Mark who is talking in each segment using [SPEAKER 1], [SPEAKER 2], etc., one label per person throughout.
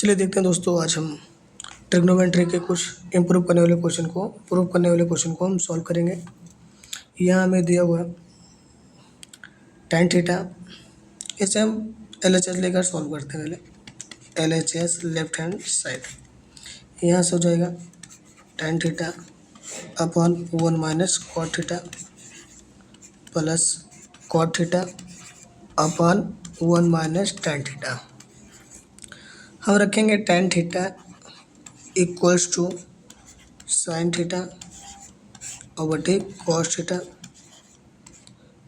[SPEAKER 1] चलिए देखते हैं दोस्तों, आज हम ट्रिग्नोमेट्री के कुछ प्रूव करने वाले क्वेश्चन को हम सॉल्व करेंगे। यहाँ हमें दिया हुआ है tan थीटा। इसे हम LHS लेकर सॉल्व करते हैं। पहले LHS लेफ्ट हैंड साइड, यहाँ से हो जाएगा tan theta upon 1 minus cot theta plus cot theta upon 1 minus tan theta. हम रखेंगे tan theta equals to sine theta और बटे कॉस थीटा,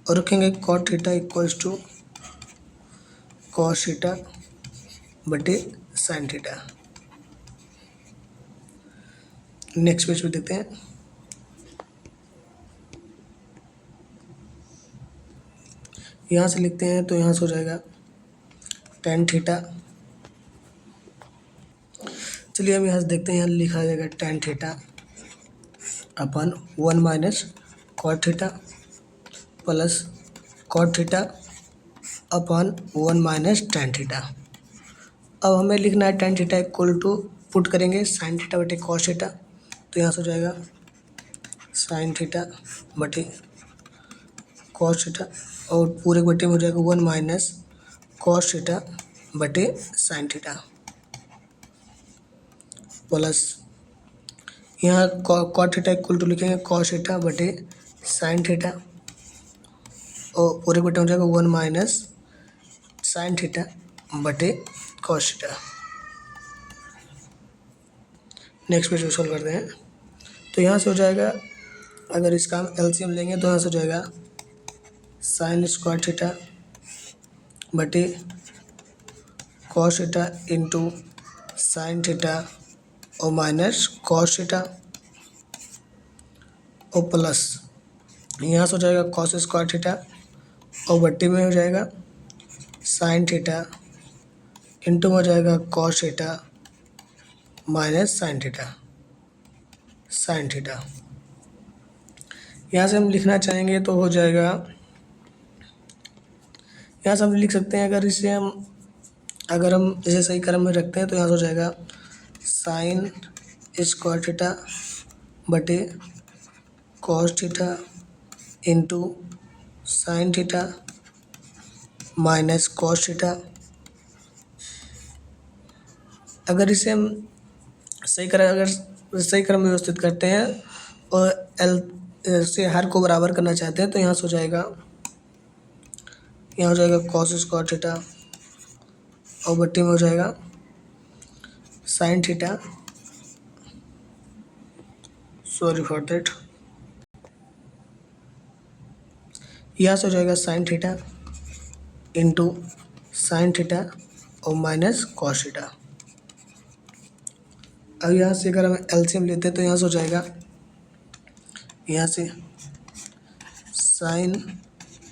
[SPEAKER 1] और रखेंगे cot theta equals to cos theta बटे साइन थीटा। नेक्स्ट पेज पे देखते हैं। यहाँ से लिखते हैं तो यहाँ से हो जाएगा tan थीटा। चलिए हम यहाँ से देखते हैं, यहाँ लिखा जाएगा tan theta upon 1 minus cot theta plus cot theta upon 1 minus tan theta. अब हमें लिखना है tan theta equal to put करेंगे साइन थीटा बटे कॉस थीटा, तो यहाँ से हो जाएगा साइन थीटा बटे कॉस थीटा और पूरे बटे में हो जाएगा 1 माइनस कॉस थीटा बटे साइन थीटा प्लस यहाँ कॉट थीटा इक्वल टू लिखेंगे कॉस थीटा बटे साइन थीटा और पूरे बटे हो जाएगा 1 माइनस साइन थीटा बटे cos theta. Next page solve करते हैं। तो यहाँ से हो जाएगा, अगर इसका हम LCM लेंगे तो यहाँ से हो जाएगा साइन स्क्वायर थीटा बटे cos theta into sine theta और माइनस कॉस थीटा और प्लस यहाँ से हो जाएगा कॉस स्क्वायर थीटा और बट्टी में हो जाएगा साइन थीटा इंटू में हो जाएगा cos theta minus sine theta. यहाँ से हम लिखना चाहेंगे तो हो जाएगा, यहाँ से हम लिख सकते हैं, अगर हम इसे सही क्रम में रखते हैं तो यहाँ से हो जाएगा साइन स्क्वायर थीटा बटे cos theta into sine theta minus cos theta. अगर हम सही क्रम में व्यवस्थित करते हैं और L से हर को बराबर करना चाहते हैं तो यहाँ से हो जाएगा, यहाँ हो जाएगा कॉस स्क्वायर थीटा और बट्टी में हो जाएगा sine theta, sorry for that, यहाँ से हो जाएगा sine theta into sine theta और माइनस कॉस थीटा। अब यहाँ से अगर हम LCM लेते हैं तो यहाँ से हो जाएगा, यहाँ से sine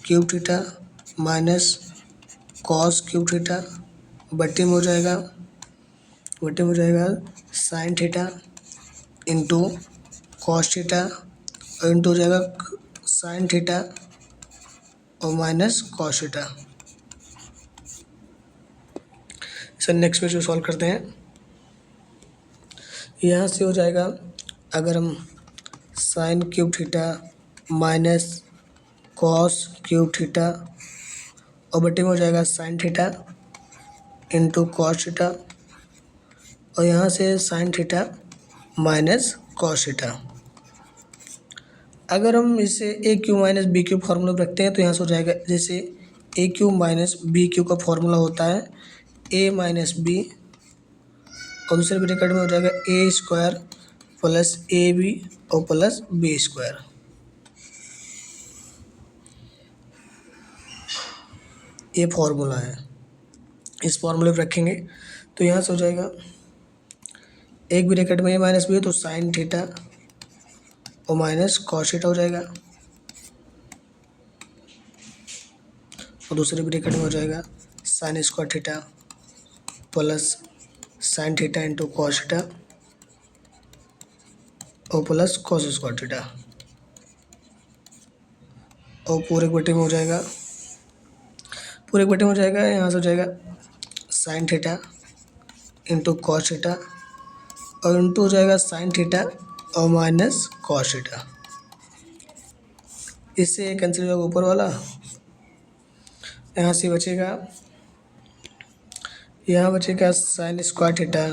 [SPEAKER 1] cube theta minus cos cube theta बट्टी में हो जाएगा sine theta into cos theta और इंटू हो जाएगा साइन थीटा और minus cos theta. Sir next page को सॉल्व करते हैं। यहाँ से हो जाएगा, अगर हम sine cube theta minus cos cube theta और बटे में हो जाएगा sine theta into cos theta और यहाँ से sine theta minus cos theta. अगर हम इसे A cube minus B cube formula रखते हैं तो यहाँ से हो जाएगा, जैसे A cube minus B cube का फॉर्मूला होता है ए माइनस बी और दूसरे ब्रैकेट में हो जाएगा ए स्क्वायर प्लस ए बी और प्लस बी स्क्वायर। ये फॉर्मूला है, इस फॉर्मूले पर रखेंगे तो यहाँ से हो जाएगा, एक ब्रैकेट में ए माइनस बी है तो साइन थीटा और माइनस कॉस थीटा हो जाएगा और दूसरे ब्रैकेट में हो जाएगा sine square theta plus sine theta into cos theta और प्लस कॉस स्क्वायर थीटा और पूरे बटे में हो जाएगा, यहाँ से हो जाएगा sine theta into cos theta और इंटू हो जाएगा साइन थीटा और माइनस कॉस थीटा। इससे कैंसिल होगा ऊपर वाला, यहाँ से बचेगा, यहाँ बचेगा sign square theta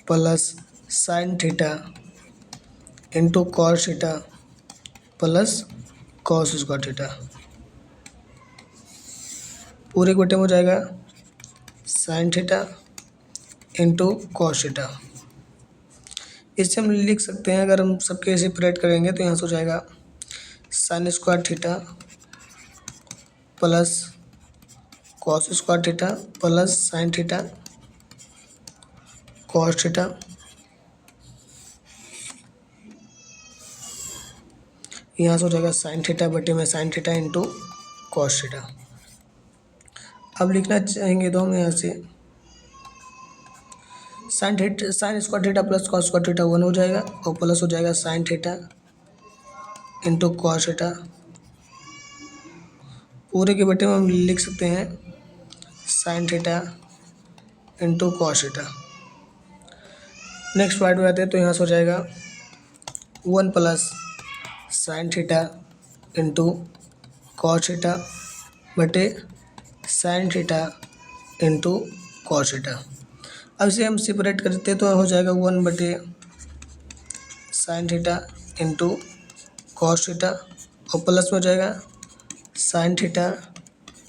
[SPEAKER 1] plus sine theta into cos theta plus cos square theta. पूरे के बटे में हो जाएगा sine theta into cos theta. इससे हम लिख सकते हैं, अगर हम सबके सेपरेट करेंगे तो यहाँ से हो जाएगा sine square theta plus cos square theta plus sine theta cos theta. यहाँ से हो जाएगा साइन थीटा बटे में sign theta into cos theta. अब लिखना चाहेंगे तो हम यहाँ से sign square theta plus cos square theta 1 हो जाएगा और प्लस हो जाएगा sine theta into cos theta. पूरे के बटे में हम लिख सकते हैं sine theta into cos theta. Next part में आते हैं तो यहाँ से हो जाएगा 1 plus sine theta into cos theta बटे sine theta into cos theta. अब इसे हम सेपरेट करते तो हो जाएगा 1 बटे sine theta into cos theta और प्लस में हो जाएगा sine theta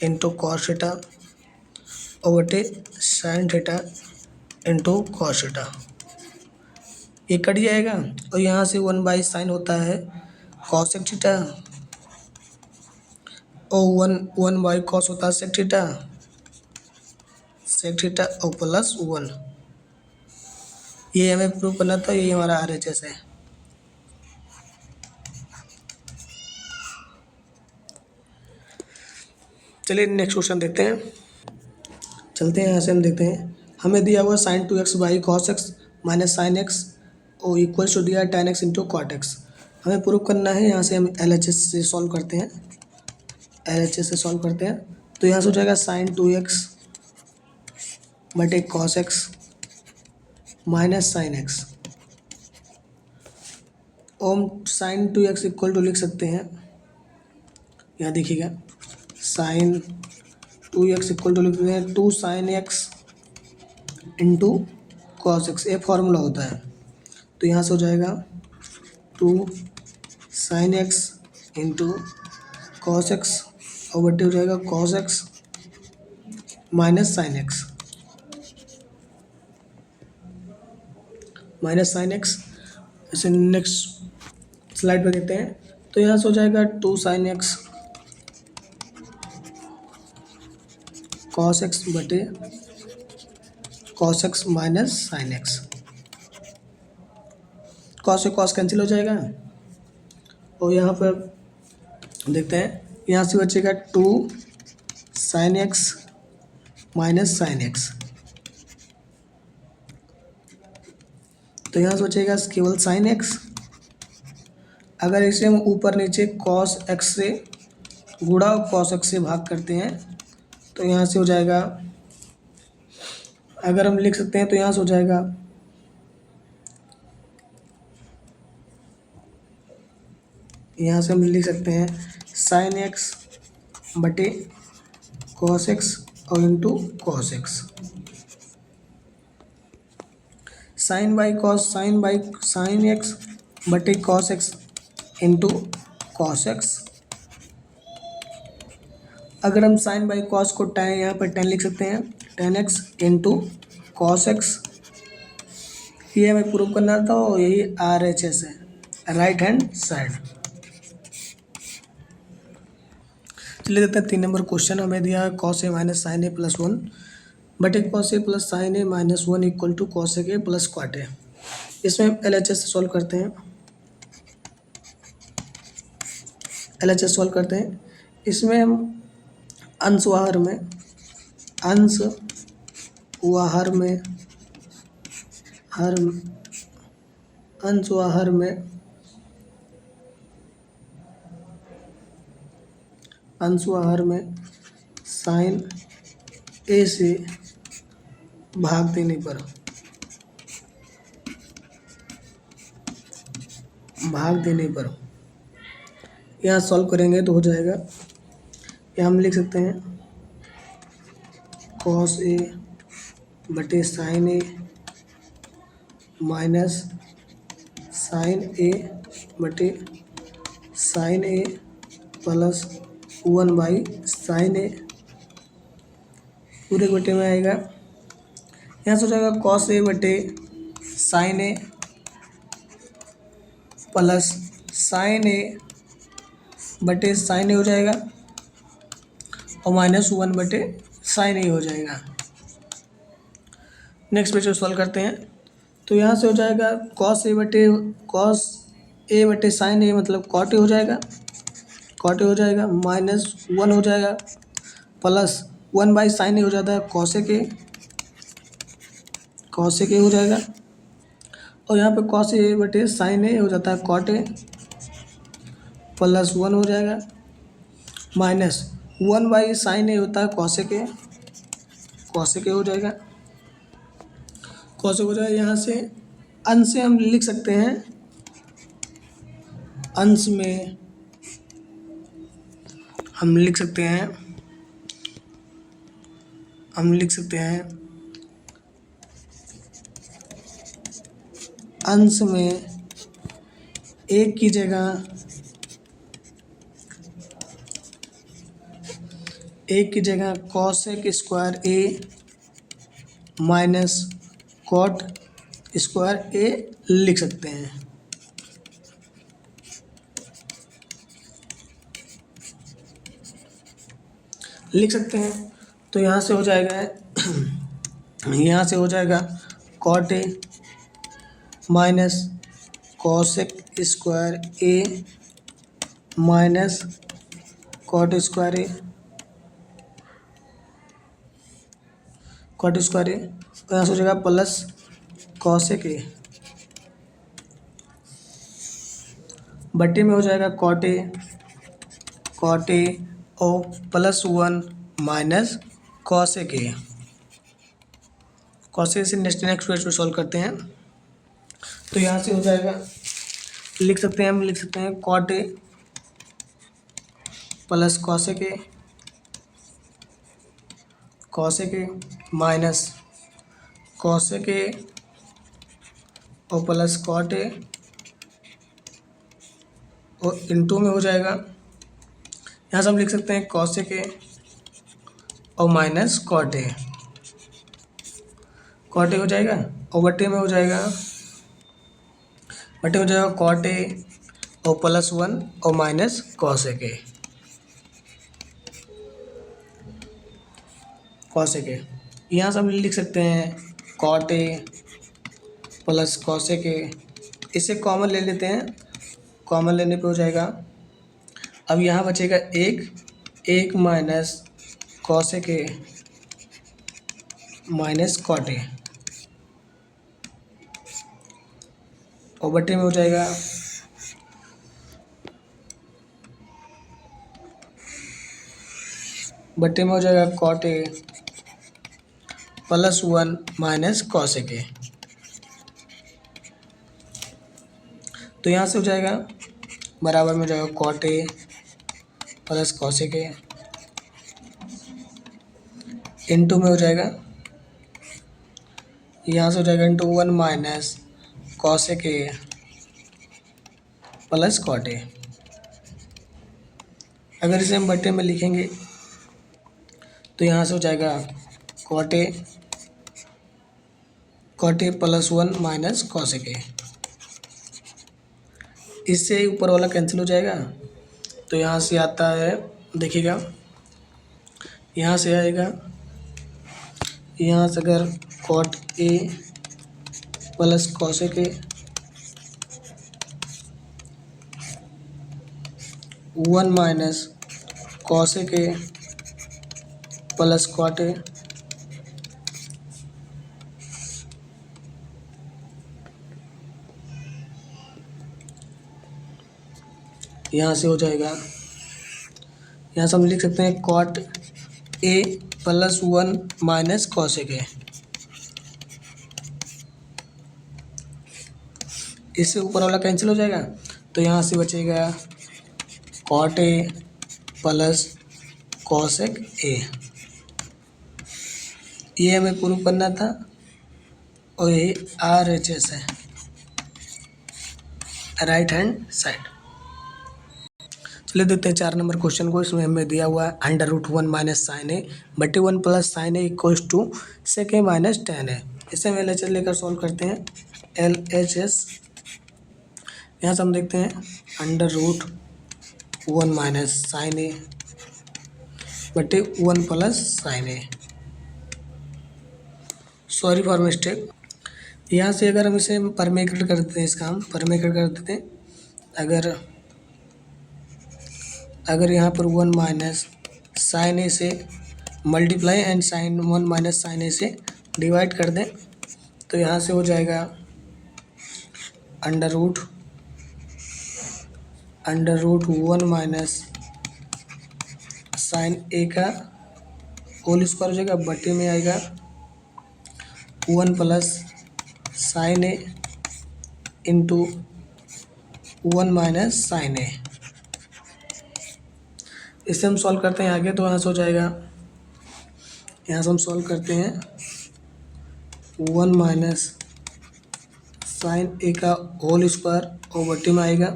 [SPEAKER 1] into cos theta और बटे sine theta into cos theta. ये कट जाएगा और यहाँ से 1 बाई साइन होता है कॉसेक थीटा और 1 बाई कॉस होता है सेक थीटा और प्लस 1। ये हमें प्रूव करना था, ये हमारा RHS है। चलिए नेक्स्ट क्वेश्चन देखते हैं। चलते हैं यहाँ से हम देखते हैं, हमें दिया हुआ sine 2x by cos x minus sine x और इक्वल्स टू दिया tan x into cot x. हमें प्रूव करना है, यहाँ से हम LHS से सॉल्व करते हैं। LHS से सॉल्व करते हैं तो यहाँ से हो जाएगा साइन 2x बटे cos x minus sine x. और साइन 2x इक्वल टू लिख सकते हैं, यहाँ देखिएगा साइन 2x इक्वल टू लिख सकते हैं 2 sine x into cos X. ये फार्मूला होता है। तो यहाँ से हो जाएगा 2 sine x into cos X और बटे हो जाएगा cos x minus sine x इसे नेक्स्ट स्लाइड पे देखते हैं तो यहाँ से हो जाएगा 2 साइन एक्स कॉस एक्स बटे cos x minus sine x. Cos से कॉस कैंसिल हो जाएगा और यहाँ पर देखते हैं, यहाँ से बचेगा 2 sine x minus sine x. तो यहाँ से बचेगा केवल साइन एक्स। अगर इसे हम ऊपर नीचे कॉस एक्स से गुणा और कॉस एक्स से भाग करते हैं तो यहाँ से हो जाएगा, अगर हम लिख सकते हैं तो यहाँ से हो जाएगा यहाँ से हम लिख सकते हैं साइन एक्स बटे कॉस एक्स और into cos X. Sine X बटे cos X into cos X. अगर हम साइन बाई कॉस को tan, यहाँ पर tan लिख सकते हैं tan X into cos X. ये हमें प्रूव करना था और यही RHS है, राइट हैंड साइड। चलिए देखते हैं 3 नंबर क्वेश्चन। हमें दिया है cos A minus sine A plus 1 बटे cos A plus sine A minus 1 equal to cos A plus cot A. इसमें हम LHS से सॉल्व करते हैं। इसमें हम अंश वाहर में साइन ए से भाग देने पर, भाग देने पर यहाँ सॉल्व करेंगे तो हो जाएगा। यहाँ हम लिख सकते हैं कॉस ए बटे sine A minus sine A बटे साइन ए प्लस 1/साइन ए पूरे बटे में आएगा। यहाँ से हो जाएगा कॉस ए बटे sine A plus sine A बटे साइन ए हो जाएगा और -1/साइन ए हो जाएगा। नेक्स्ट क्वेश्चन सॉल्व करते हैं। तो यहाँ से हो जाएगा कॉस ए बटे साइन ए मतलब कॉट ए हो जाएगा, कॉट ए हो जाएगा, -1 हो जाएगा प्लस 1/साइन ए हो जाता है कॉसेक ए, कॉसेक ए हो जाएगा और यहाँ पे कॉस ए बटे साइन ए हो जाता है कॉट ए प्लस 1 हो जाएगा -1/साइन ए होता है कॉसेक ए, कॉसेक ए हो जाएगा, कॉसेक हो जाएगा। यहाँ से अंश से हम लिख सकते हैं, अंश में हम लिख सकते हैं, अंश में एक की जगह cosec square A minus cot square A लिख सकते हैं। तो यहाँ से हो जाएगा cot A minus cosec square A minus cot square A, यहाँ से हो जाएगा प्लस कॉसेक ए बटे में हो जाएगा कॉट ए और +1 माइनस कॉसेक ए। कॉसेक से नेक्स्ट क्वेश्चन सॉल्व करते हैं। तो यहाँ से हो जाएगा लिख सकते हैं cot a plus cosec a minus cosec a और प्लस कॉट ए और इनटू में हो जाएगा। यहाँ से हम लिख सकते हैं कॉसेक ए और माइनस कॉट ए हो जाएगा और बटे में हो जाएगा कॉट ए और +1 और माइनस कॉसेक ए। यहाँ से हम लिख सकते हैं cot a plus cosec a, इसे कॉमन ले लेते हैं, कॉमन लेने पे हो जाएगा। अब यहाँ बचेगा एक minus cosec a minus cot a और बटे में हो जाएगा cot a +1 minus cosec a. तो यहाँ से हो जाएगा बराबर में हो जाएगा cot a plus cosec a into में हो जाएगा, यहाँ से हो जाएगा into 1 minus cosec a plus cot a. अगर इसे हम बटे में लिखेंगे तो यहाँ से हो जाएगा cot a +1 minus cosec a. इससे ऊपर वाला कैंसिल हो जाएगा तो यहाँ से आता है, देखिएगा यहाँ से आएगा, यहाँ से अगर cot a plus cosec a 1 minus cosec a plus cot a यहाँ से हो जाएगा, यहाँ से हम लिख सकते हैं cot a +1 minus cosec a इससे ऊपर वाला कैंसिल हो जाएगा, तो यहाँ से बचेगा cot a plus cosec a. ये हमें प्रूव करना था और ये RHS है, राइट हैंड साइड। चलिए देखते हैं 4 नंबर क्वेश्चन को। इसमें हमें दिया हुआ है √1 माइनस साइन ए बटे 1 plus sine A equals to sec A minus tan A. इसे हम LHS लेकर सॉल्व करते हैं। LHS यहाँ से हम देखते हैं √1 माइनस साइन ए बटे 1 plus sine A. Sorry for mistake. यहाँ से अगर हम इसे परमेकेट कर देते हैं, इसका हम परमेकेट कर देते हैं। अगर यहाँ पर 1 माइनस साइन ए से multiply and sine 1 minus sine A से डिवाइड कर दें, तो यहाँ से हो जाएगा √1 माइनस साइन ए का होल स्क्वायर हो जाएगा, बटे में आएगा 1 प्लस साइन ए इंटू 1 माइनस साइन ए। इसे हम सॉल्व करते हैं आगे, तो यहाँ से हो जाएगा, यहाँ से हम सॉल्व करते हैं 1 माइनस साइन ए का होल स्क्वायर और बटे में आएगा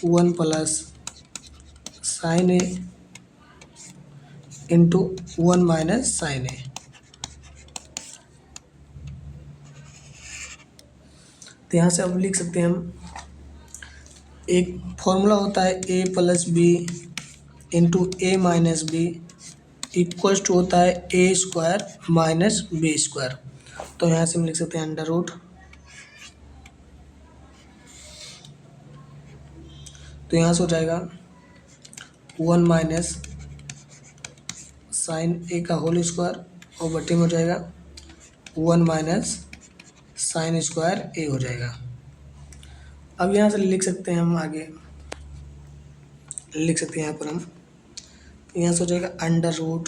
[SPEAKER 1] 1 प्लस साइन ए इंटू 1 माइनस साइन ए। तो यहाँ से अब लिख सकते हैं हम, एक फॉर्मूला होता है a plus B into A minus B equals to होता है ए स्क्वायर माइनस बी स्क्वायर। तो यहाँ से हम लिख सकते हैं √, तो यहाँ से हो जाएगा 1 माइनस साइन ए का होल स्क्वायर और बटे में हो जाएगा 1 माइनस साइन स्क्वायर ए हो जाएगा। अब यहाँ से लिख सकते हैं हम, आगे लिख सकते हैं यहाँ पर हम, यहाँ से हो जाएगा √,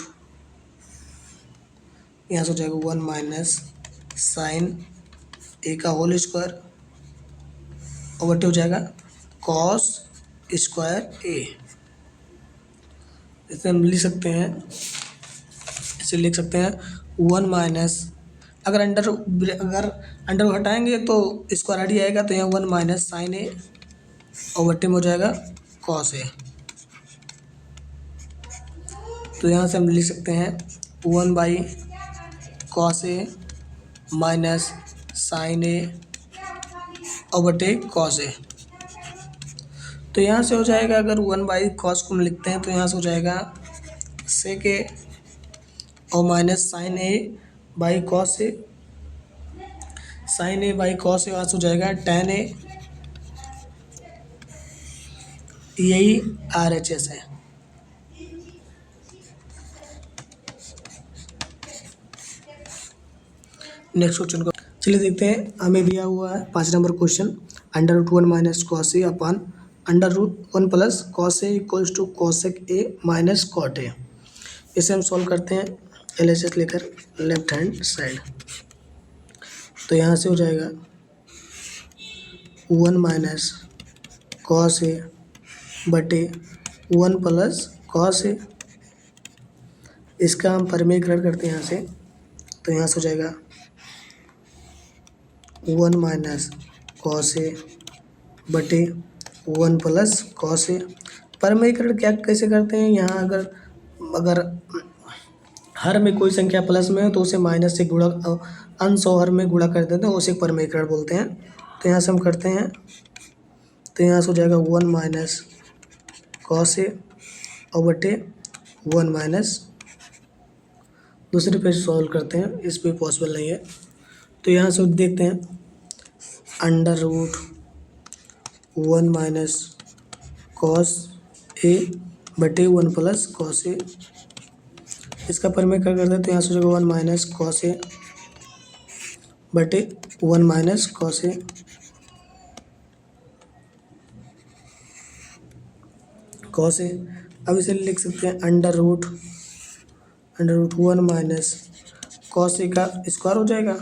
[SPEAKER 1] यहाँ से हो जाएगा 1 माइनस साइन ए का होल स्क्वायर और बटे हो जाएगा कॉस स्क्वायर ए। इसे हम लिख सकते हैं, इसे लिख सकते हैं 1 माइनस, अगर अंडर हटाएंगे तो स्क्वायर हट आएगा, तो यहाँ 1 माइनस साइन ए और बटे में हो जाएगा कॉस ए। तो यहाँ से हम लिख सकते हैं 1 by cos A minus sine A और बटे कॉस ए। तो यहाँ से हो जाएगा, अगर 1 बाई कॉस को हम लिखते हैं तो यहाँ से हो जाएगा सेक ए और minus sine A by cos A, sine A by cos A, यहाँ से हो जाएगा टेन ए। यही RHS है। नेक्स्ट क्वेश्चन को चलिए देखते हैं। हमें दिया हुआ है 5 number question, √1 minus cos a upon √1 plus cos a equals to cosec a minus cot a. इसे हम सॉल्व करते हैं LHS लेकर लेफ्ट हैंड साइड। तो यहाँ से हो जाएगा 1 माइनस कॉस ए बटे 1 प्लस कॉस ए। इसका हम परमेग्रेट करते हैं यहाँ से, तो यहाँ से हो जाएगा 1 माइनस कॉस ए बटे 1 प्लस कॉस ए। परमेग्रेट क्या कैसे करते हैं, यहाँ अगर हर में कोई संख्या प्लस में हो तो उसे माइनस से गुणा, अंश और हर में गुणा कर देते हैं, उसे परमेग्रेट बोलते हैं। तो यहाँ से हम करते हैं, तो यहाँ से हो जाएगा 1 माइनस कॉस ए और बटे 1 माइनस, दूसरे पे सॉल्व करते हैं, इस पे पॉसिबल नहीं है। तो यहाँ से देखते हैं √1 माइनस कॉस ए बटे 1 प्लस कॉस ए। इसका परमेग्रेट कर देते हैं, तो यहाँ से हो जाएगा 1 माइनस कॉस ए बटे 1 minus cos A. Cos A, अब इसे लिख सकते हैं √1 माइनस कॉस ए का स्क्वायर हो जाएगा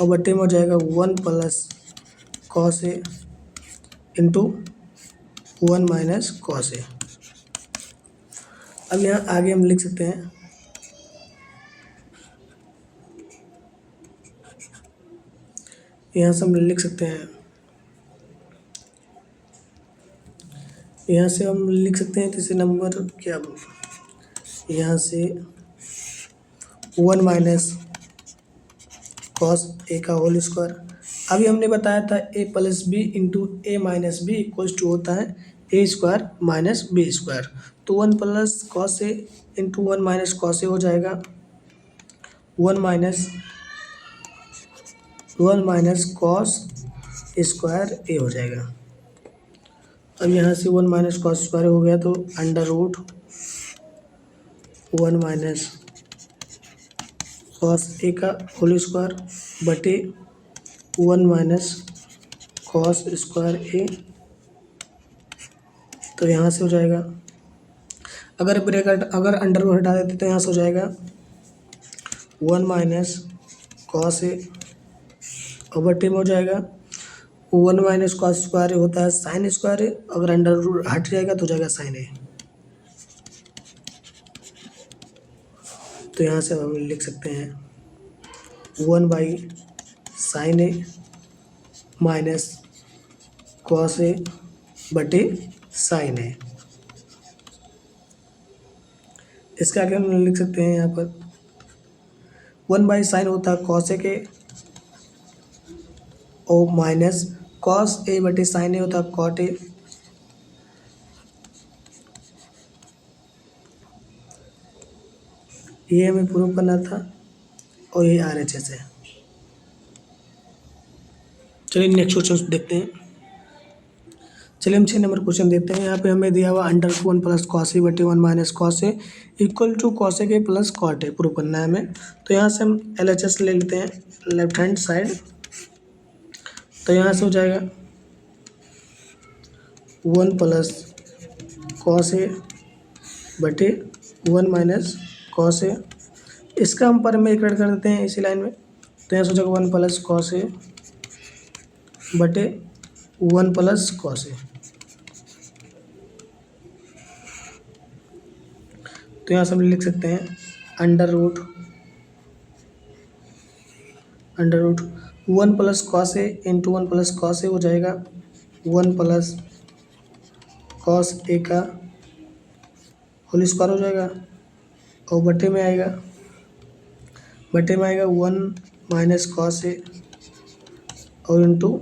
[SPEAKER 1] और बटे में हो जाएगा 1 plus cos A into 1 minus cos ए। अब यहाँ आगे हम लिख सकते हैं, यहाँ से हम लिख सकते हैं, यहाँ से हम लिख सकते हैं तीसरे नंबर क्या, यहाँ से 1 माइनस कॉस ए का होल स्क्वायर। अभी हमने बताया था A plus B into A minus B equals to होता है ए स्क्वायर माइनस बी स्क्वायर। तो 1 plus cos A into 1 minus cos A हो जाएगा 1 माइनस कॉस स्क्वायर ए हो जाएगा। अब यहाँ से 1 माइनस कॉस स्क्वायर हो गया तो अंडर रूट 1 माइनस कॉस ए का होल स्क्वायर बटे 1 माइनस कॉस स्क्वायर ए। तो यहाँ से हो जाएगा, अगर ब्रैकेट अगर अंडर रूट हटा देते तो यहाँ से हो जाएगा 1 माइनस कॉस ए और बटे में हो जाएगा 1 माइनस कॉस स्क्वायर होता है साइन स्क्वायर ए, अगर अंडर रूट हट जाएगा तो हो जाएगा साइन ए। तो यहाँ से हम लिख सकते हैं 1 by sine A minus cos A बटे साइन ए। इसके आगे हम लिख सकते हैं यहाँ पर 1 बाई साइन होता है कॉस ए के और माइनस कॉस ए बटे साइन ए होता है कॉट ए। ये हमें प्रूव करना था और ये RHS है। चलिए नेक्स्ट क्वेश्चन देखते हैं। चलिए हम 6 नंबर क्वेश्चन देखते हैं। यहाँ पे हमें दिया हुआ अंडर 1 प्लस कॉस ए बटे 1 minus cos A equal to cos A के प्लस कॉट ए प्रूव करना है हमें। तो यहाँ से हम LHS ले लेते हैं लेफ्ट हैंड साइड। तो यहाँ से हो जाएगा 1 प्लस कॉस ए बटे 1 माइनस कॉस ए। इसका हम पर में इक्वेट कर देते हैं इसी लाइन में। तो यहाँ से हो जाएगा 1 प्लस कॉस ए बटे 1 प्लस कॉस ए। तो यहाँ से हम लिख सकते हैं under root 1 plus cos A into 1 plus cos A हो जाएगा 1 प्लस कॉस ए का होल स्क्वायर हो जाएगा और बटे में आएगा 1 माइनस कॉस ए और इंटू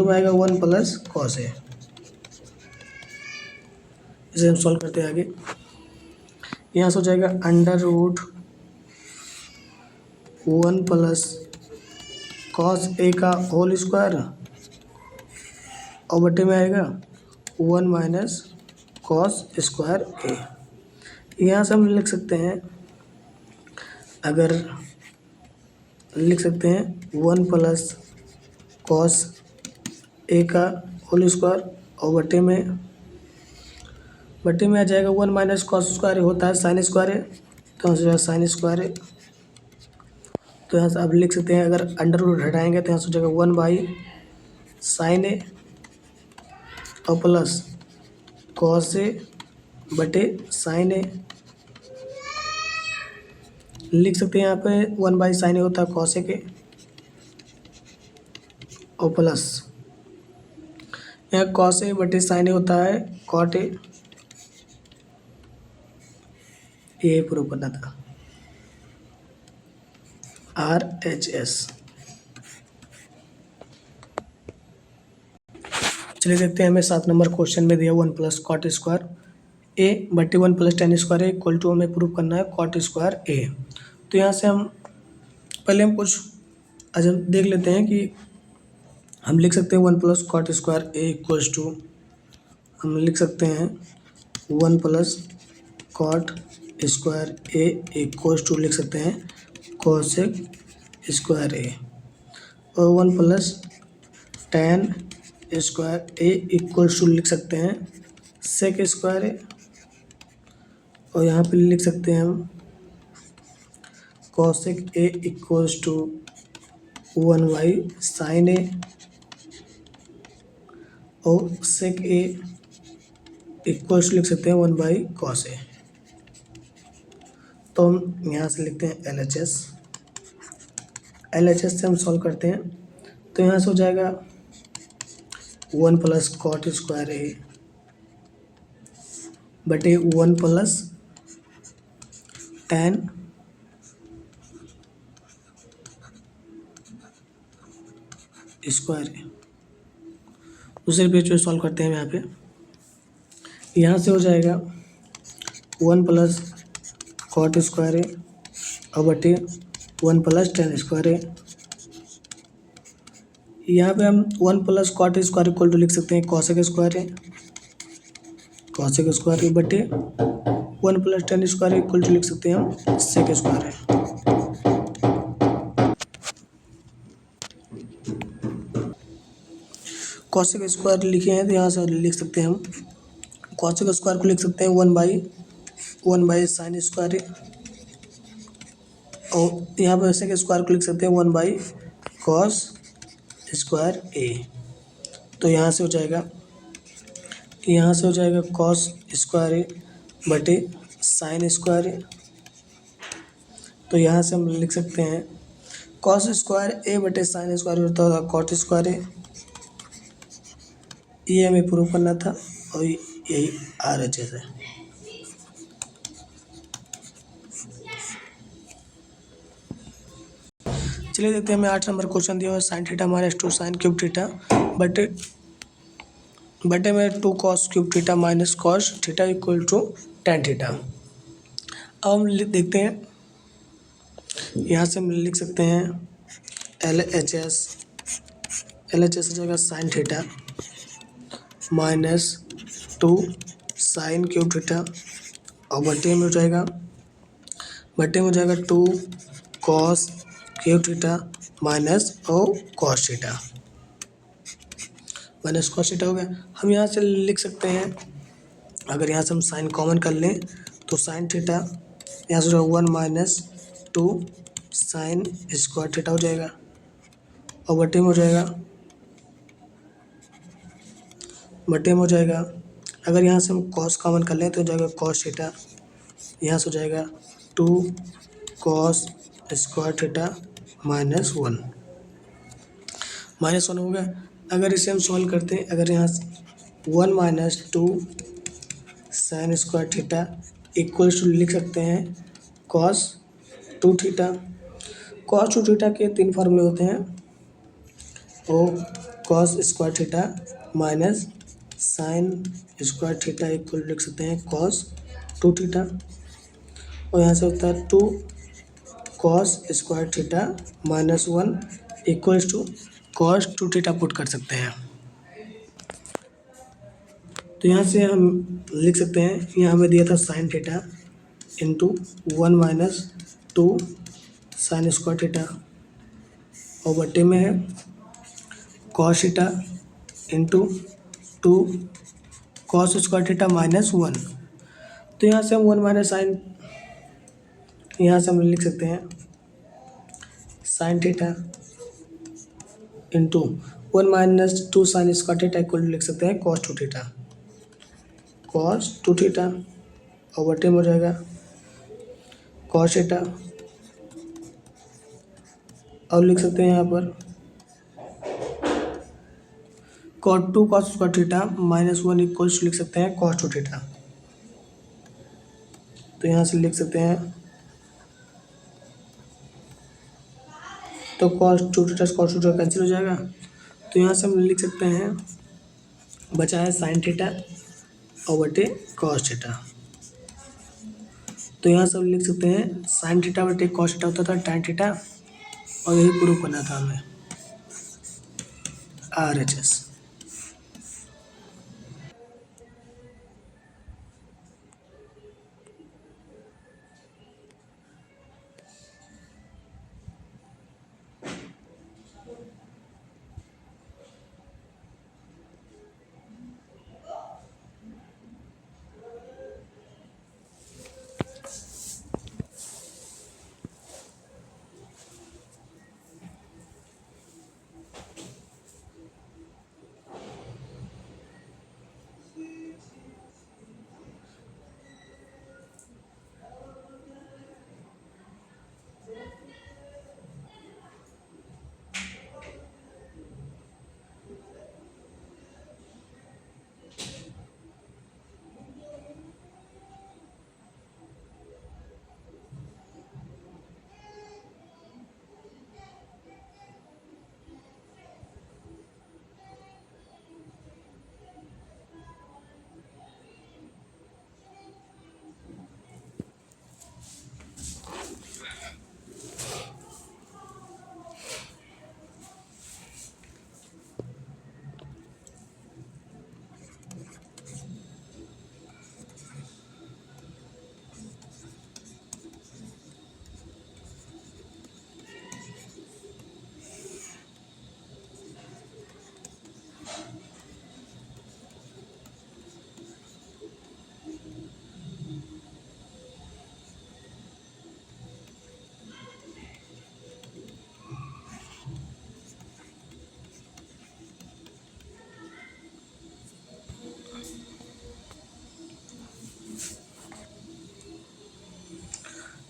[SPEAKER 1] में आएगा 1 प्लस कॉस ए। इसे हम सॉल्व करते हैं आगे। यहाँ से हो जाएगा अंडर रूट 1 प्लस कॉस ए का होल स्क्वायर और बटे में आएगा 1 माइनस कॉस स्क्वायर ए। यहाँ से हम लिख सकते हैं, अगर लिख सकते हैं 1 प्लस कॉस ए का होल स्क्वायर और बटे में आ जाएगा 1 माइनस कॉस स्क्वायर होता है साइन स्क्वायर है। तो यहाँ से जो है साइन स्क्वायर है। तो यहाँ से आप लिख सकते हैं, अगर अंडर रूट हटाएंगे तो यहाँ से हो जाएगा 1 बाई साइन ए और प्लस कॉस ए बटे साइन ए। लिख सकते हैं यहाँ पे 1 बाई साइन ए होता है कॉस ए के और प्लस यहाँ कॉस ए बटे साइन ए होता है कॉट ए। ये प्रूव करना था RHS। चलिए देखते हैं, हमें 7 नंबर क्वेश्चन में दिया 1 प्लस कॉट स्क्वायर ए बटे 1 plus tan square a equal to हमें प्रूव करना है कॉट स्क्वायर ए। तो यहाँ से हम पहले हम कुछ अजम देख लेते हैं कि हम लिख सकते हैं 1 plus cot square a equals to हम लिख सकते हैं 1 plus cot square a equals to लिख सकते हैं कोसेक स्क्वायर ए और 1 plus tan square a equals to लिख सकते हैं सेक स्क्वायर ए और यहाँ पे लिख सकते हैं हम cosec a equals to 1/sin A और sec A इक्वल्स लिख सकते हैं 1/cos A। तो हम यहाँ से लिखते हैं LHS से हम सॉल्व करते हैं। तो यहाँ से हो जाएगा 1 + cot² A बटे 1 + tan स्क्वायर ए। दूसरे पेज पे सॉल्व करते हैं यहाँ पे। यहाँ से हो जाएगा 1 + cot² A और बटे 1 + tan² A। यहाँ पे हम 1 + cot² इक्वल टू लिख सकते हैं cosec² A बटे 1 + tan² इक्वल टू लिख सकते हैं हम sec² A। cosec² लिखे हैं तो यहाँ से लिख सकते हैं हम cosec² को लिख सकते हैं 1/sin² A और यहाँ पर sec² को लिख सकते हैं 1/cos² A। तो यहाँ से हो जाएगा cos² A बटे sin² A। तो यहाँ से हम लिख सकते हैं cos² A बटे sin² होता है cot² A। ये हमें प्रूव करना था और यही RHS है। चलिए देखते हैं हमें 8 नंबर क्वेश्चन दिया हुआ है sin theta - 2 sin cube theta बटे में 2 cos cube theta minus cos theta equal to tan theta. अब हम देखते हैं यहाँ से हम लिख सकते हैं LHS हो जाएगा sin theta -2 sin cube theta और बटे में हो जाएगा 2 cos क्यूब थीटा माइनस और cos थीटा हो गया। हम यहाँ से लिख सकते हैं, अगर यहाँ से हम साइन कॉमन कर लें तो साइन थीटा यहाँ से 1 - 2 sin स्क्वायर थीटा हो जाएगा और बटे में हो जाएगा अगर यहाँ से हम कॉस कॉमन कर लें तो हो जाएगा cos थीटा, यहाँ से हो जाएगा 2 cos स्क्वायर थीटा -1 हो गया। अगर इसे हम सॉल्व करते हैं, अगर यहाँ से 1 - 2 sin square theta equals to लिख सकते हैं cos 2 थीटा। cos 2 थीटा के 3 फार्मूले होते हैं और cos square theta minus sin square theta equal लिख सकते हैं cos 2 थीटा और यहाँ से होता है 2 cos square theta -1 equals to cos 2 theta put कर सकते हैं। तो यहाँ से हम लिख सकते हैं, यहाँ हमें दिया था sign theta into 1 - 2 sign square theta और बटे में है cos theta into 2 cos square theta -1। तो यहाँ से हम 1 - साइन, यहाँ से हम लिख सकते हैं sine theta into 1 - 2 sign square theta equal लिख सकते हैं cos 2 थीटा और बटे में हो जाएगा cos थीटा और लिख सकते हैं यहाँ पर2 cos स्क्वायर थीटा -1 इक्वल्स लिख सकते हैं cos 2 थीटा। तो यहाँ से लिख सकते हैं तो cos 2 थीटा कैंसिल हो जाएगा। तो यहाँ से हम लिख सकते हैं बचा है साइन थीटा और बटे cos थीटा। तो यहाँ से हम लिख सकते हैं साइन थीटा बटे cos थीटा होता था tan थीटा और यही प्रूव करना था हमें RHS।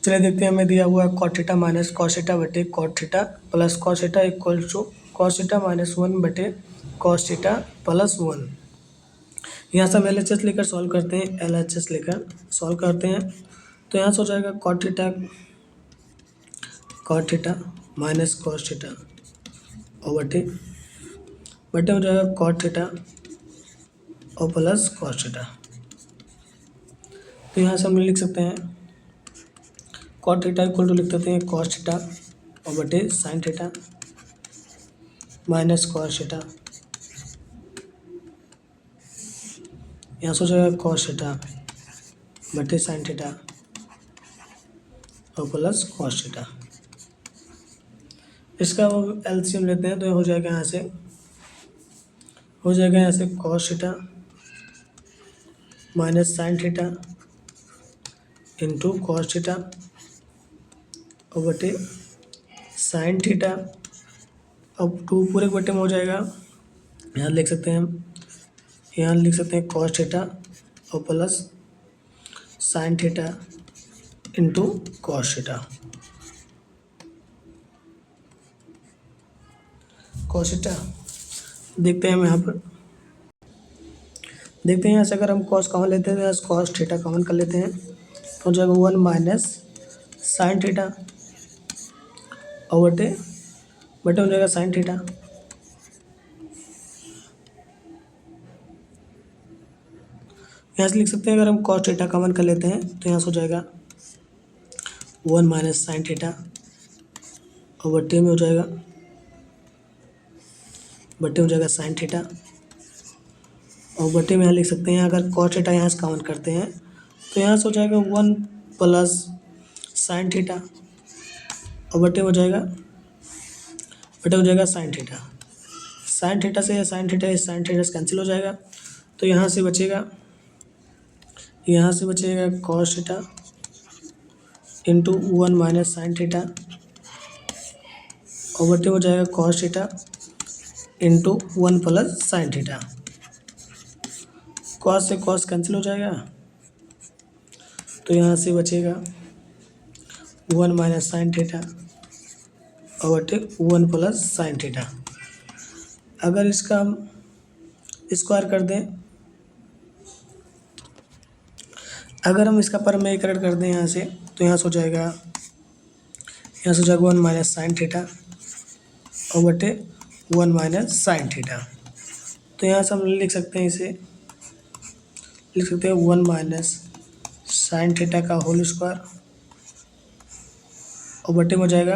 [SPEAKER 1] चलिए देखते हैं, हमें दिया हुआ है cot theta minus cos theta बटे cot theta plus cos theta equal to cos theta minus 1 बटे कॉस थीटा प्लस 1। यहाँ से हम LHS लेकर सॉल्व करते हैं, LHS लेकर सॉल्व करते हैं तो यहाँ से हो जाएगा cot theta minus cos theta और बटे बटे हो जाएगा कॉट थीटा और प्लस कॉस थीटा। तो यहाँ से हम लिख सकते हैं कॉट थीटा इक्वल टू लिख देते हैं कॉस थीटा और बटे sine theta minus cos theta, यहाँ से हो जाएगा कॉस थीटा बटे साइन थीटा और प्लस कॉस थीटा। इसका LCM लेते हैं तो हो जाएगा यहाँ से cos theta minus sine theta into cos theta और बटे साइन थीटा। अब 2 पूरे बटे में हो जाएगा, यहाँ लिख सकते हैं हम, यहाँ लिख सकते हैं कॉस थीटा और plus sine theta into cos theta. Cos theta देखते हैं हम यहाँ पर, देखते हैं यहाँ से अगर हम कॉस कॉमन लेते हैं तो कॉस थीटा कॉमन कर लेते हैं तो हो जाएगा 1 माइनस साइन थीटा और बटे हो जाएगा साइन थीटा। यहाँ से लिख सकते हैं अगर हम कॉस थीटा कॉमन कर लेते हैं तो यहाँ से हो जाएगा 1 माइनस साइन थीटा और बटे में हो जाएगा साइन थीटा और बटे में यहाँ लिख सकते हैं अगर कॉस थीटा यहाँ से कॉमन करते हैं तो यहाँ से हो जाएगा 1 प्लस साइन थीटा और बटे हो जाएगा साइन थीटा। साइन थीटा से साइन थीटा से कैंसिल हो जाएगा तो यहाँ से बचेगा cos theta into 1 minus sine theta और बटे हो जाएगा cos theta into 1 plus sine theta. Cos से कॉस कैंसिल हो जाएगा तो यहाँ से बचेगा 1 माइनस साइन थीटा और बटे 1 प्लस साइन थीटा। अगर इसका हम स्क्वायर कर दें, अगर हम इसका परमेयीकरण कर दें यहाँ से तो यहाँ से हो जाएगा 1 माइनस साइन थीटा और बटे 1 माइनस साइन थीटा। तो यहाँ से हम लिख सकते हैं 1 माइनस साइन थीटा का होल स्क्वायर और बटे में हो जाएगा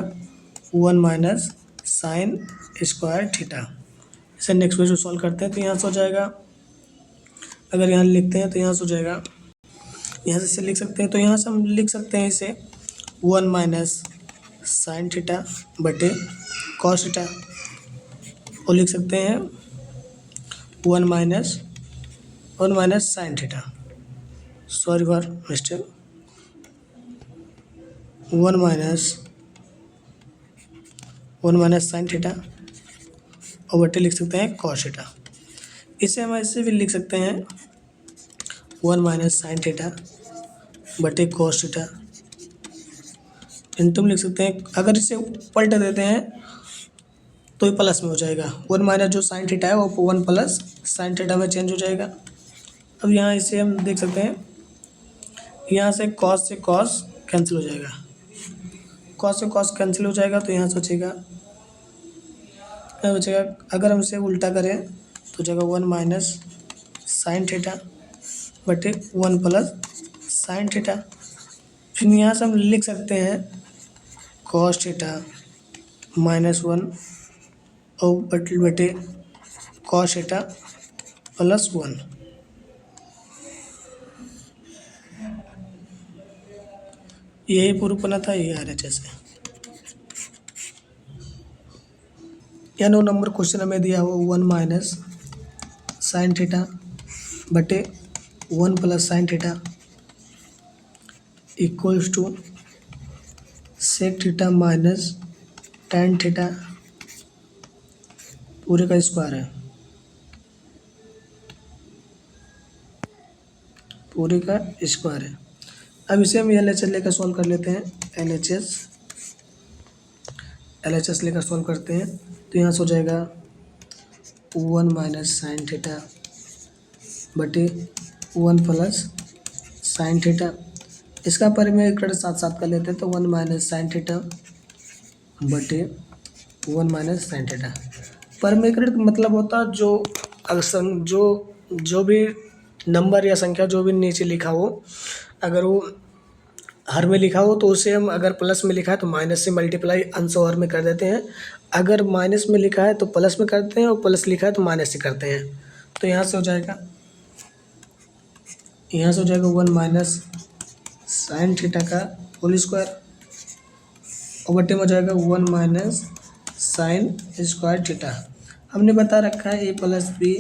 [SPEAKER 1] 1 माइनस साइन स्क्वायर थीटा। इसे नेक्स्ट पेज में सॉल्व करते हैं तो यहाँ से हो जाएगा, अगर यहाँ लिखते हैं तो यहाँ से हो जाएगा, यहाँ से इसे लिख सकते हैं तो यहाँ से हम लिख सकते हैं इसे 1 माइनस साइन थीटा बटे कॉस थीटा और लिख सकते हैं 1 minus sine theta, sorry for mistake, 1 minus sine theta और बटे लिख सकते हैं कॉस थीटा। इसे हम ऐसे भी लिख सकते हैं 1 माइनस साइन थीटा बटे कॉस थीटा इंटू लिख सकते हैं, अगर इसे पलट देते हैं तो ये प्लस में हो जाएगा, 1 माइनस जो साइन थीटा है वो 1 प्लस साइन थीटा में चेंज हो जाएगा। अब यहाँ इसे हम देख सकते हैं, यहाँ से कॉस कैंसिल हो जाएगा, कैंसिल हो जाएगा तो यहाँ से बचेगा, अगर हम इसे उल्टा करें तो हो जाएगा 1 माइनस साइन थीटा बटे 1 प्लस साइन थीटा। फिर यहाँ से हम लिख सकते हैं कॉस थीटा माइनस 1 और बटे कॉस थीटा प्लस 1। यही प्रूफ बना था, ये RHS है। या 9 नंबर क्वेश्चन हमें दिया हुआ 1 माइनस साइन थीटा बटे 1 plus sine theta equals to sec theta minus tan theta पूरे का स्क्वायर है, पूरे का स्क्वायर है। अब इसे हम एल एच एस लेकर सॉल्व कर लेते हैं। एल एच एस लेकर सॉल्व करते हैं तो यहाँ से हो जाएगा 1 माइनस साइन थीटा बटे 1 प्लस साइन थीटा। इसका परिमेय साथ साथ कर लेते हैं तो 1 माइनस साइन थीटा बटे 1 माइनस साइन थीटा। परिमेयकरण का मतलब होता है जो जो भी नंबर या संख्या जो भी नीचे लिखा हो, अगर वो हर में लिखा हो तो उसे हम अगर प्लस में लिखा है तो माइनस से मल्टीप्लाई अंश और हर में कर देते हैं। अगर माइनस में लिखा है तो प्लस में करते हैं और प्लस लिखा है तो माइनस से करते हैं। तो यहाँ से हो जाएगा 1 माइनस साइन थीटा का होल स्क्वायर और बटे में हो जाएगा 1 माइनस साइन स्क्वायर थीटा। हमने बता रखा है a plus B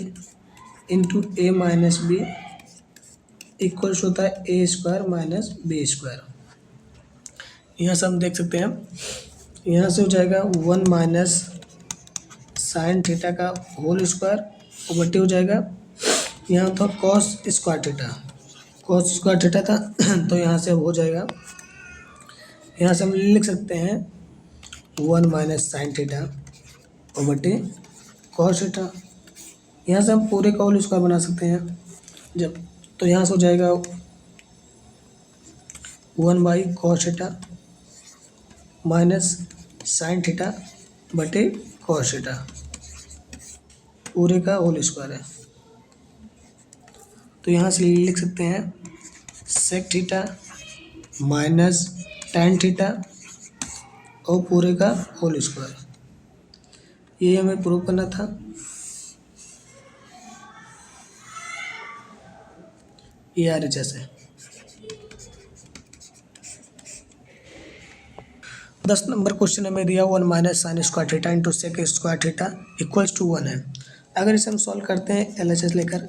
[SPEAKER 1] into A minus B equals होता है ए स्क्वायर माइनस बी स्क्वायर। यहाँ से हम देख सकते हैं, यहाँ से हो जाएगा 1 माइनस साइन थीटा का होल स्क्वायर और बटे हो जाएगा, यहाँ था कॉस स्क्वायर थीटा था तो यहाँ से हो जाएगा, यहाँ से हम लिख सकते हैं 1 माइनस साइन थीटा और बटे कॉस थीटा। यहाँ से हम पूरे का होल स्क्वायर बना सकते हैं जब, तो यहाँ से हो जाएगा 1 by cos theta minus sine theta बटे कॉस थीटा पूरे का होल स्क्वायर है। तो यहाँ से लिख सकते हैं sec theta minus tan theta और पूरे का होल स्क्वायर। ये हमें प्रूव करना था। ये RHS है। 10 नंबर क्वेश्चन हमें दिया 1 minus sine square theta into sec square theta equals to 1 है। अगर इसे हम सॉल्व करते हैं LHS लेकर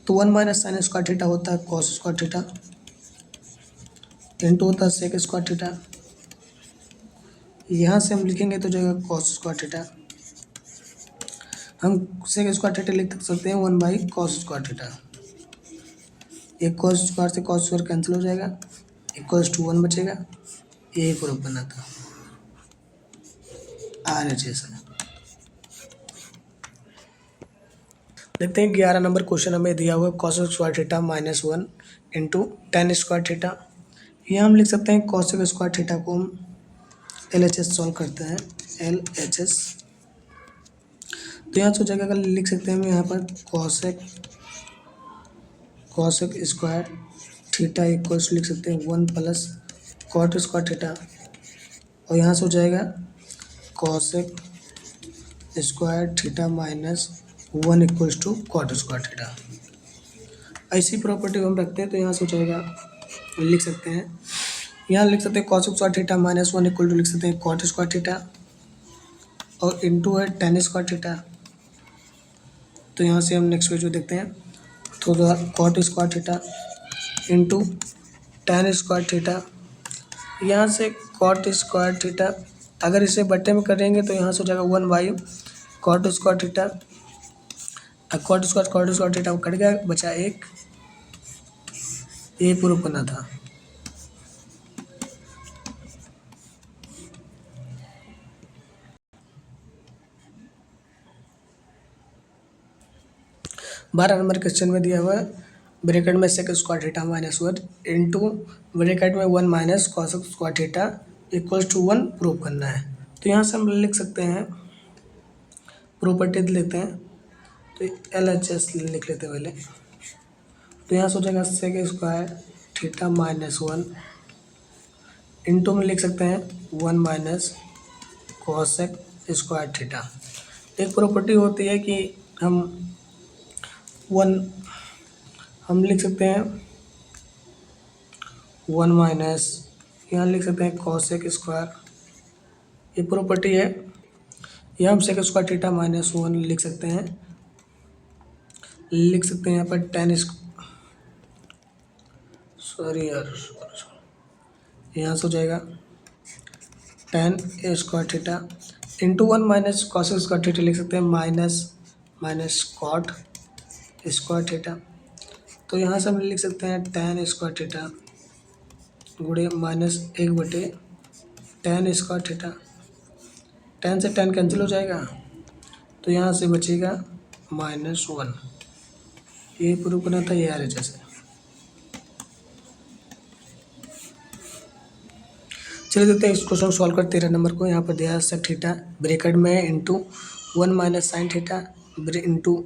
[SPEAKER 1] तो 1 माइनस साइन स्क्वायर थीटा होता है कॉस स्क्वायर थीटा इंटू होता है सेक स्क्वायर थीटा। यहाँ से हम लिखेंगे तो जाएगा कॉस स्क्वायर थीटा। हम सेक स्क्वायर थीटा लिख सकते हैं 1 बाई कॉस स्क्वायर थीटा। एक कॉस स्क्वायर से कॉस स्क्वायर कैंसिल हो जाएगा, इक्वल्स टू 1 बचेगा। यही प्रूफ करना था। RHS है। देखते हैं 11 नंबर क्वेश्चन हमें दिया हुआ cos square theta minus 1 into tan square theta. यहाँ हम लिख सकते हैं कॉसेक स्क्वायर थीटा को हम LHS सॉल्व करते हैं LHS। तो यहाँ से हो जाएगा, अगर लिख सकते हैं हम यहाँ पर कॉसेक स्क्वायर थीटा इक्वल्स लिख सकते हैं 1 प्लस कॉट स्क्वायर थीटा और यहाँ से हो जाएगा cosec square theta minus 1 equals to cot square theta. ऐसी प्रॉपर्टी हम रखते हैं तो यहाँ से हो जाएगा, लिख सकते हैं, यहाँ लिख सकते हैं cosec square theta minus 1 equal to लिख सकते हैं कॉट स्क्वायर थीटा और इंटू है टेन स्क्वायर थीटा। तो यहाँ से हम नेक्स्ट पेज में देखते हैं तो cot square theta into tan square theta. यहाँ से कॉट स्क्वायर थीटा अगर इसे बट्टे में करेंगे तो यहाँ से हो जाएगा 1 by cot square theta. Cot square theta cut गया, बचा 1। ये प्रूफ करना था। बारह नंबर क्वेश्चन में दिया हुआ है ब्रैकेट में sec square theta minus 1 into bracket में 1 minus cos square theta equals to 1 prove करना है। तो यहाँ से हम लिख सकते हैं, प्रॉपर्टी लिखते हैं तो LHS लिख लेते हैं पहले। तो यहाँ से हो जाएगा sec square theta minus 1 into में लिख सकते हैं 1 माइनस कॉसेक स्क्वायर थीटा। एक प्रॉपर्टी होती है कि हम लिख सकते हैं 1 माइनस, यहाँ लिख सकते हैं कॉसेक स्क्वायर, ये प्रॉपर्टी है। यहाँ हम सेक स्क्वायर थीटा माइनस 1 लिख सकते हैं यहाँ पर टेन यहाँ से हो जाएगा ten square theta into 1 minus cosec square theta लिख सकते हैं माइनस कॉट स्क्वायर थीटा तो यहाँ से हम लिख सकते हैं tan स्क्वायर थीटा गुणे -1/tan स्क्वायर थीटा। tan से tan कैंसिल हो जाएगा तो यहाँ से बचेगा -1। ये प्रूव करना था, ये RHS है। चलिए देखते हैं इस क्वेश्चन को सॉल्व कर 13 नंबर को। यहाँ पर दिया है sec थीटा ब्रैकेट में into 1 minus sine theta into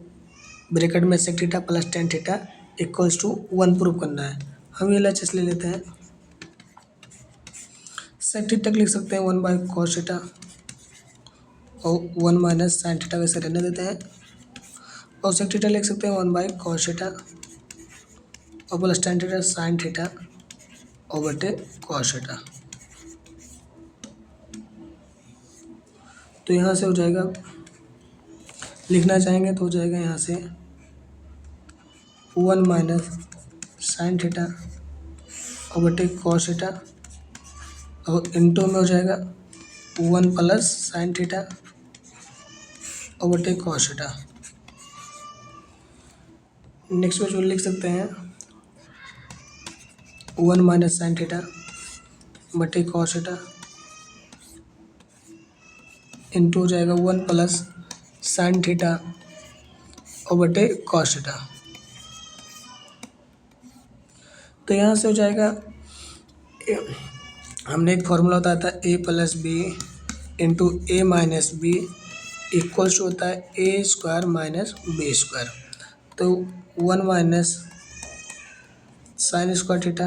[SPEAKER 1] bracket में sec theta plus tan theta equals to 1 prove करना है। हम ये LHS ले लेते हैं। sec थीटा लिख सकते हैं 1/cos थीटा और 1 माइनस साइन थीटा वैसे रहने देते हैं, और sec थीटा लिख सकते हैं 1/cos थीटा और plus tan theta sine theta और बटे cos थीटा। तो यहाँ से हो जाएगा, लिखना चाहेंगे तो हो जाएगा यहाँ से 1 माइनस साइन थीटा और बटे cos थीटा और इंटू में हो जाएगा 1 प्लस साइन थीटा और बटे cos थीटा। नेक्स्ट में जो लिख सकते हैं 1 माइनस साइन थीटा बटे cos थीटा इंटू हो जाएगा 1 प्लस साइन थीटा और बटे cos थीटा। तो यहाँ से हो जाएगा, हमने एक फॉर्मूला बताया था a plus B into A minus B equals होता है ए स्क्वायर माइनस बी स्क्वायर। तो 1 माइनस साइन स्क्वायर थीटा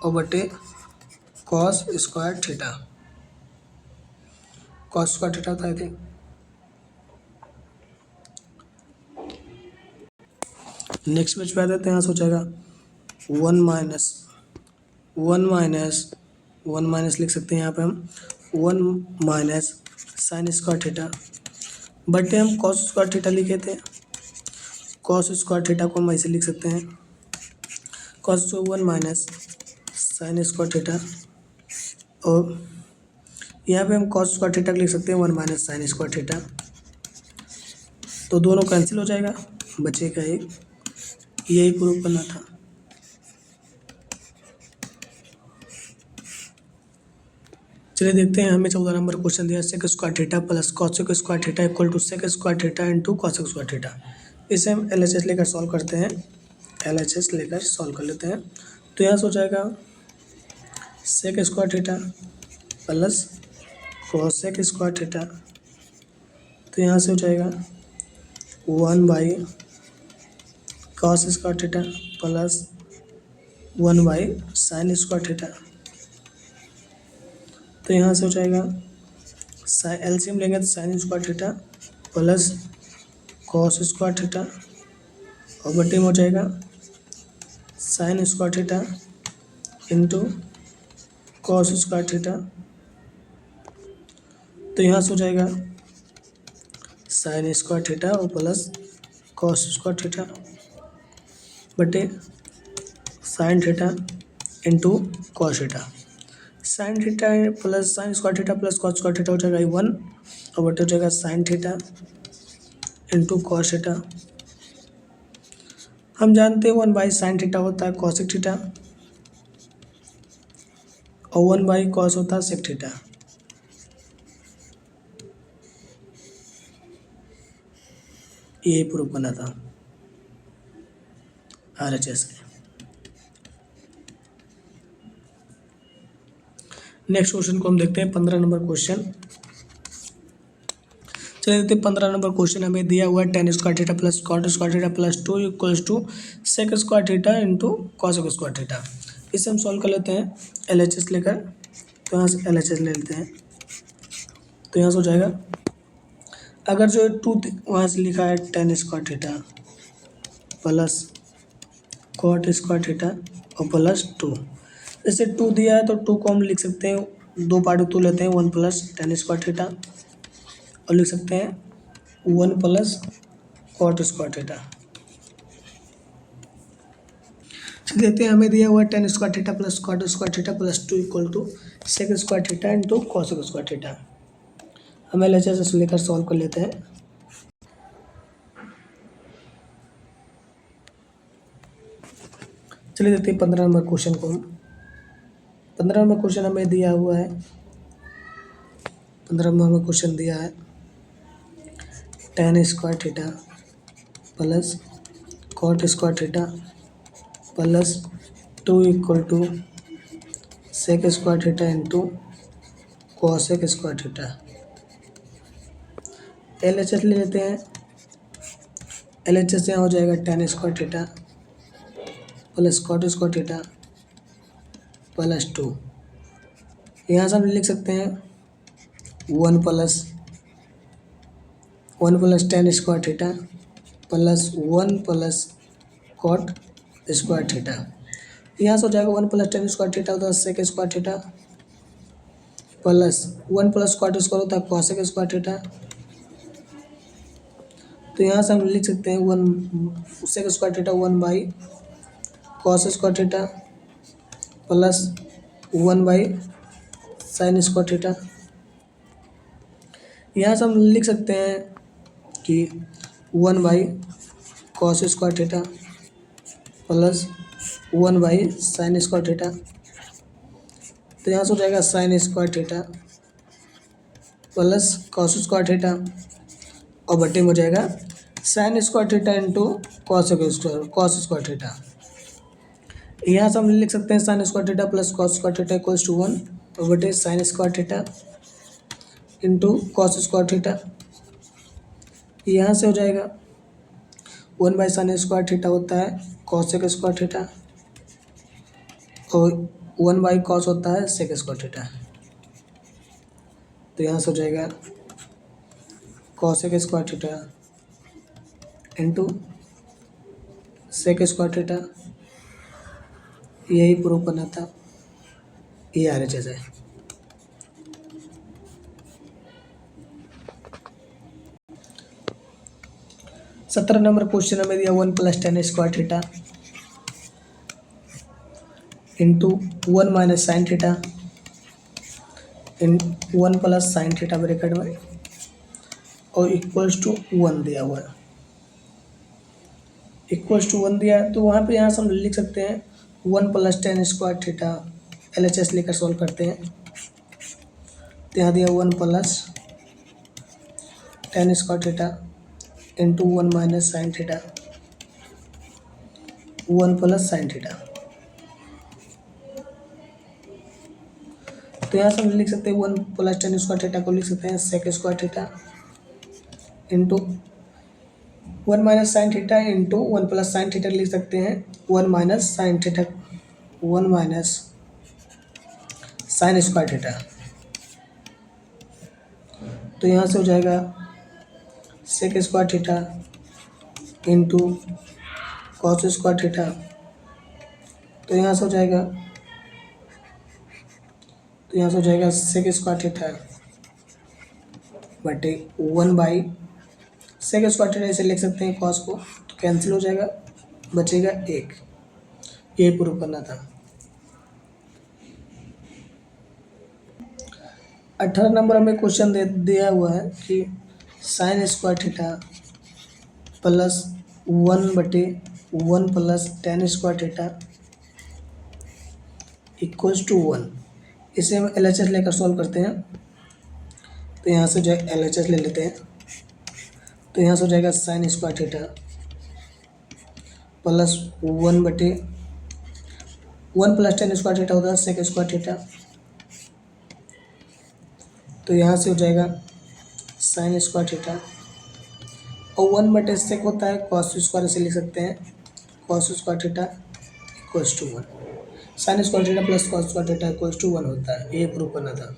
[SPEAKER 1] और बटे cos square theta, cos square theta था आई थिंक। नेक्स्ट पेज पे आ जाते हैं। यहाँ से हो जाएगा 1 माइनस लिख सकते हैं यहाँ पे हम 1 माइनस साइन स्क्वायर थीटा बटे हम कॉस स्क्वायर थीटा लिखे थे। कॉस स्क्वायर थीटा को हम ऐसे लिख सकते हैं cos 1 minus sine square theta, और यहाँ पे हम कॉस स्क्वायर थीटा लिख सकते हैं 1 माइनस साइन स्क्वायर थीटा। तो दोनों कैंसिल हो जाएगा, बचेगा एक, यही प्रूव करना था। चलिए देखते हैं, हमें 14 नंबर क्वेश्चन दिया sec square theta plus cosec square theta equal to sec square theta into cosec square theta. इसे हम LHS लेकर सॉल्व करते हैं, LHS लेकर सॉल्व कर लेते हैं। तो यहाँ से हो जाएगा sec square theta plus cosec square theta, तो यहाँ से हो जाएगा 1/cos square theta plus 1/sin square theta. तो यहाँ से हो जाएगा एलसीएम लेंगे तो sine square theta plus cos square theta और बटे में हो जाएगा sine square theta into cos square theta. तो यहाँ से हो जाएगा साइन स्क्वायर थीटा और प्लस कॉस स्क्वायर थीटा बटे sine theta into cos theta. Sign theta plus sign square theta plus cos square theta हो जाएगा 1 और बटे हो जाएगा sine theta into cos theta. हम जानते हैं 1/sin थीटा होता है कॉसेक थीटा और 1/cos होता है सेक थीटा। ये प्रूफ बना था RHS के। नेक्स्ट क्वेश्चन को हम देखते हैं 15 नंबर क्वेश्चन। चलिए देखते हैं 15 नंबर क्वेश्चन हमें दिया हुआ है tan square theta plus cot square theta plus 2 equals to sec square theta into cosec square theta. इसे हम सॉल्व कर लेते हैं LHS लेकर। तो यहाँ से LHS ले लेते हैं। तो यहाँ से हो जाएगा, अगर जो 2 वहाँ से लिखा है tan square theta plus cot square theta और प्लस 2, जैसे 2 दिया है तो 2 को हम लिख सकते हैं, 2 पार्ट 2 लेते हैं 1 प्लस tan स्क्वायर थीटा और लिख सकते हैं 1 प्लस कॉट स्क्वायर थीटा। देखते हैं हमें दिया हुआ है tan square theta plus cot square theta plus 2 equal to sec square theta into cosec square theta. हम LHS लेकर सॉल्व कर लेते हैं। चलिए देखते हैं 15 नंबर क्वेश्चन को। 15 नंबर क्वेश्चन हमें दिया हुआ है, 15 नंबर क्वेश्चन दिया है tan square theta plus cot square theta plus 2 equal to sec square theta into cosec square theta. LHS ले लेते हैं। LHS यहाँ हो जाएगा tan square theta plus cot square theta plus 2। यहाँ से हम लिख सकते हैं 1 plus tan square theta plus 1 plus cot square theta. यहाँ से हो जाएगा 1 प्लस tan स्क्वायर थीटा होता है sec square theta plus 1 plus cot square होता है कॉसेक स्क्वायर थीटा। तो यहाँ से हम लिख सकते हैं 1 sec square theta 1 by cos square theta plus 1 by sine square theta. यहाँ से हम लिख सकते हैं कि 1 by cos square theta plus 1 by sine square theta. तो यहाँ से हो जाएगा sine square theta plus cos square theta और बटे में हो जाएगा sine square theta into cos square theta. यहाँ से हम लिख सकते हैं sine square theta plus cos square theta equals to 1 और बटे sine square theta into cos square theta. यहाँ से हो जाएगा 1 बाई साइन स्क्वायर थीटा होता है कॉसेक स्क्वायर थीटा और 1 बाई कॉस होता है सेक स्क्वायर थीटा। तो यहाँ से हो जाएगा cosec square theta into sec square theta. यही प्रूफ करना था, ये RHS है। सत्रह नंबर क्वेश्चन हमें दिया 1 plus tan square theta into 1 minus sine theta in 1 plus sine theta bracket में और इक्वल्स टू 1 दिया हुआ है। इक्वल्स टू 1 दिया है तो वहाँ पे यहाँ से हम लिख सकते हैं 1 plus tan square theta. LHS लेकर सॉल्व करते हैं तो यहाँ दिया 1 plus tan square theta into 1 minus sine theta 1 plus sine theta. तो यहाँ से हम लिख सकते हैं 1 प्लस tan स्क्वायर थीटा को लिख सकते हैं sec square theta into 1 minus sine theta into 1 plus sine theta लिख सकते हैं 1 minus sine theta 1 minus sine square theta. तो यहाँ से हो जाएगा sec square theta into cos square theta. तो यहाँ से हो जाएगा सेक स्क्वायर थीटा बटे 1 बाई सेक स्क्वायर थीटा ऐसे लिख सकते हैं कॉस को तो कैंसिल हो जाएगा, बचेगा 1। ये प्रूव करना था। 18 नंबर हमें क्वेश्चन दिया हुआ है कि साइन स्क्वायर थीटा प्लस 1 बटे 1 plus tan square theta equals to 1। इसे हम LHS लेकर सॉल्व करते हैं तो यहाँ से जो LHS ले लेते हैं तो यहाँ से हो जाएगा साइन स्क्वायर थीटा प्लस 1 बटे 1 प्लस tan स्क्वायर थीटा होता है सेक स्क्वायर थीटा। तो यहाँ से हो जाएगा साइन स्क्वायर थीटा और 1 बटे सेक होता है कॉस स्क्वायर से लिख सकते हैं cos square theta equals to 1। Sine square theta plus cos square theta equals to 1 होता है, ये प्रूव करना था।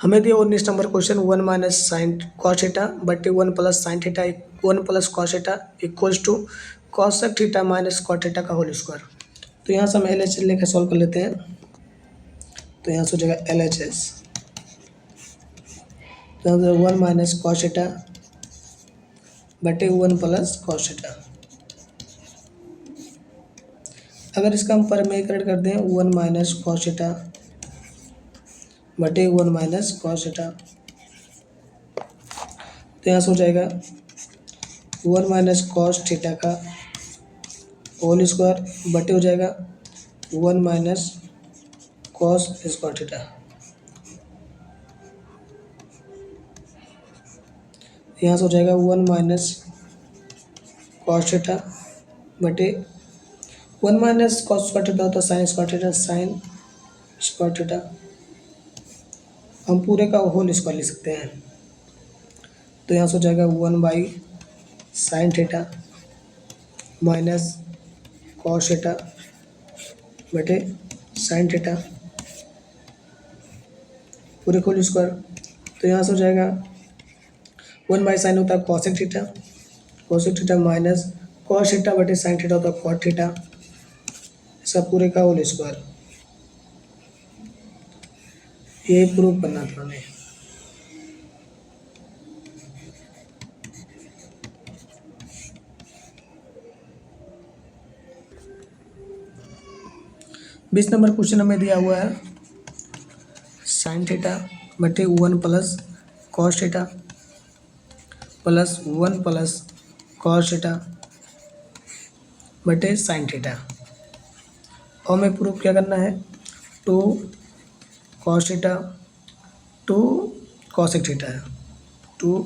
[SPEAKER 1] हमें दिया 19 number question 1 minus sine cos theta बटे 1 plus sine theta 1 plus cos theta equals to cosec theta minus cot theta का whole square. तो यहाँ से हम LHS लेकर सॉल्व कर लेते हैं तो यहाँ से हो जाएगा LHS तो यहाँ से 1 माइनस कॉस थीटा बटे 1 प्लस कॉस थीटा। अगर इसका हम परमेकरण कर दें 1 माइनस कॉस थीटा बटे 1 माइनस कॉस थीटा तो यहाँ से हो जाएगा 1 माइनस कॉस थीटा का होल स्क्वायर बटे हो जाएगा 1 माइनस कॉस स्क्वायर थीटा। यहाँ से हो जाएगा 1 माइनस कॉस थीटा बटे 1 माइनस कॉस स्क्वायर थीटा होता है sign square theta, sign square theta हम पूरे का होल स्क्वायर लिख सकते हैं। तो यहाँ से हो जाएगा 1 by sign theta minus cos theta बटे साइन थीटा पूरे होल स्क्वायर। तो यहाँ से हो जाएगा 1 बाई साइन होता है cosec theta, cosec theta minus cos theta बटे साइन थीटा होता है कॉट थीटा, इसका पूरे का होल स्क्वायर। ये प्रूफ करना था हमें। बीस नंबर क्वेश्चन हमें दिया हुआ है साइन थीटा बटे 1 plus cos theta plus 1 plus cos theta बटे साइन थीटा। और हमें प्रूफ क्या करना है 2 कॉस थीटा 2 कॉसेक थीटा है 2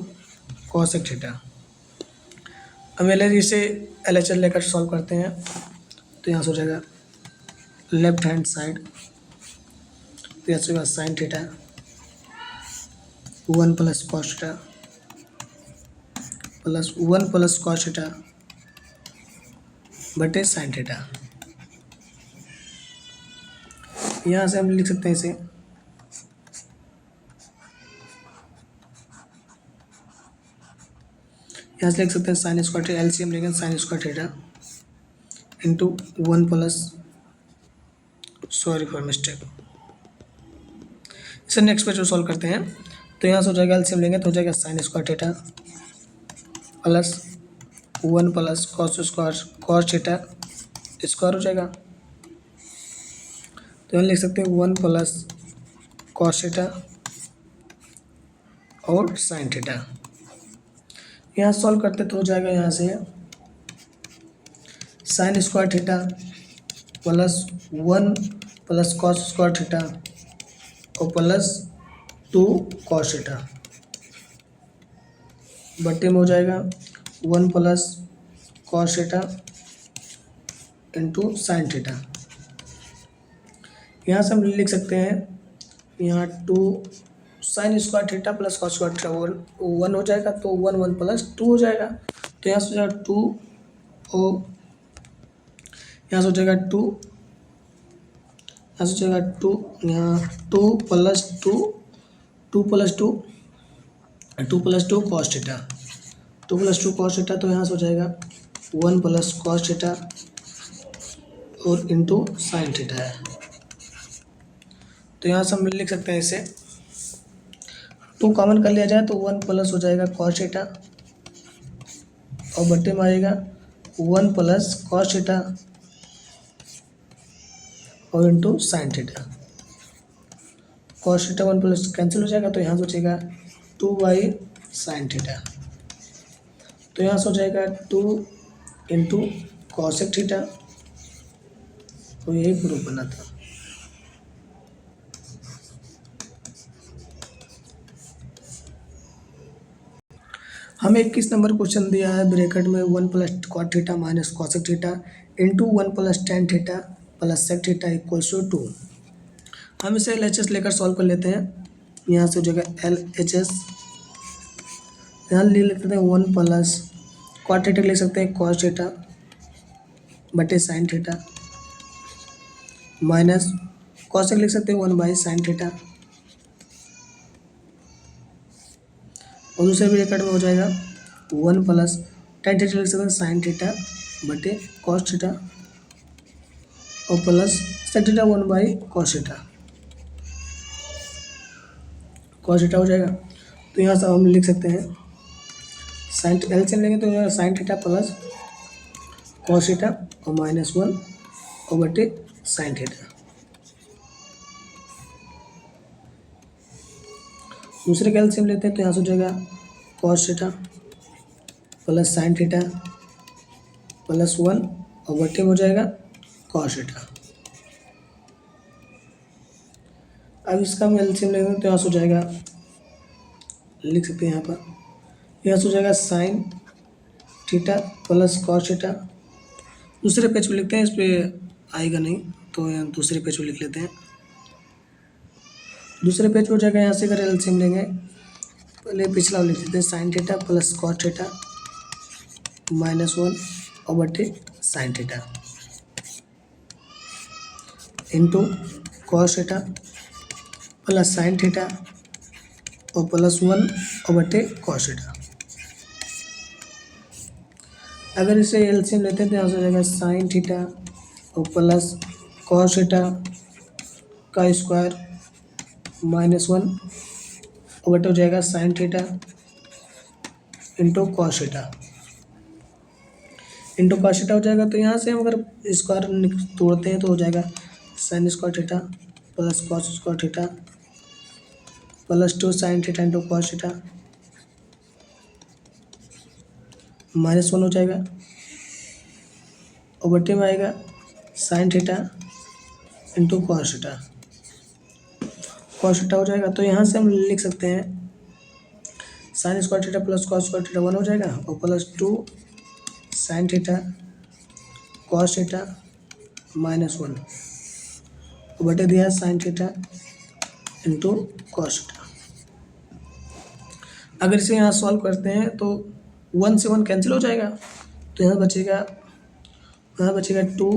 [SPEAKER 1] कॉसेक थीटा। हम इसे LHS लेकर सॉल्व करते हैं। तो यहाँ से हो जाएगा लेफ्ट हैंड साइड तो यहाँ से sine theta 1 plus cos theta plus 1 plus cos theta बटे साइन थीटा। यहाँ से हम लिख सकते हैं इसे यहाँ से लिख सकते हैं साइन स्क्वायर थीटा LCM लेंगे sign square theta into 1 plus sorry for mistake. इसे नेक्स्ट पे जो सॉल्व करते हैं तो यहाँ से हो जाएगा LCM लेंगे तो हो जाएगा sine square theta plus 1 plus cos square cos theta square हो जाएगा। तो यहाँ लिख सकते हैं 1 प्लस कॉस थीटा और साइन थीटा। यहाँ सॉल्व करते तो हो जाएगा यहाँ से sign square theta plus 1 plus cos square theta और प्लस 2 कॉस थीटा बट्टे में हो जाएगा 1 plus cos theta into sine theta. यहाँ से हम लिख सकते हैं यहाँ 2 sign square theta plus cos square theta 1 हो जाएगा तो 1 1 प्लस 2 हो जाएगा। तो यहाँ से हो जाएगा 2 और यहाँ से हो जाएगा 2 यहाँ से हो जाएगा 2 यहाँ 2 plus 2 2 plus 2 2 plus 2 cos theta 2 plus 2 cos theta. तो यहाँ से हो जाएगा 1 प्लस कॉस थीटा और इंटू साइन थीटा है। तो यहाँ से हम लिख सकते हैं इसे 2 कॉमन कर लिया जाए तो 1 प्लस हो जाएगा कॉस थीटा और बट्टे में आएगा 1 प्लस कॉस थीटा और into sine theta. Cos theta 1 plus cancel हो जाएगा तो यहाँ से हो जाएगा 2 बाई साइन थीटा। तो यहाँ से हो जाएगा 2 इंटू कॉसेक थीटा। तो यही प्रूफ बना था। हमें 21 नंबर क्वेश्चन दिया है ब्रैकेट में 1 plus cot theta minus cosec theta into 1 plus tan theta plus sec theta equals to 2। हम इसे LHS लेकर सॉल्व कर लेते हैं। यहाँ से हो जाएगा LHS यहाँ ले लेते हैं 1 प्लस कॉट थीटा ले सकते हैं कॉस थीटा बटे साइन थीटा माइनस कॉसेक लिख सकते हैं 1 बाई साइन थीटा और दूसरे ब्रैकेट में हो जाएगा 1 प्लस टेन थीटा लिख सकते हैं साइन थीटा बटे कॉस थीटा और plus sec theta 1 by cos theta cos theta हो जाएगा। तो यहाँ से हम लिख सकते हैं साइन LCM लेंगे तो sign theta plus cos theta और -1 और बटे साइन थीटा। दूसरे का LCM लेते हैं तो यहाँ से हो जाएगा cos theta plus sine theta plus 1 और बटे में हो जाएगा कॉस थीटा। अब इसका हम एलसीएम लेंगे तो यहाँ से हो जाएगा, लिख सकते हैं यहाँ पर, यहाँ से हो जाएगा sine theta plus cos theta. दूसरे पेज पे लिखते हैं, इस पर आएगा नहीं तो यहाँ दूसरे पेज पे लिख लेते हैं। दूसरे पेज पे हो जाएगा, यहाँ से अगर एलसीएम लेंगे, पहले पिछला लिख लेते हैं, sine theta plus cos theta -1 और बटे sine theta into cos theta plus sine theta और +1 और बटे कॉस थीटा। अगर इसे एलसीएम लेते हैं तो यहाँ से हो जाएगा साइन थीटा और प्लस कॉस थीटा का स्क्वायर -1 और बटे हो जाएगा sine theta into cos theta हो जाएगा। तो यहाँ से हम अगर स्क्वायर तोड़ते हैं तो हो जाएगा sine square theta plus cos square theta +2 sign theta into cos theta -1 हो जाएगा और बटे में आएगा sign theta into cos theta हो जाएगा। तो यहाँ से हम लिख सकते हैं sine square theta plus cos square theta 1 हो जाएगा और +2 साइन थीटा कॉस थीटा -1 और बटे दिया sign theta into cos theta. अगर इसे यहाँ सॉल्व करते हैं तो 1 से 1 कैंसिल हो जाएगा, तो यहाँ बचेगा 2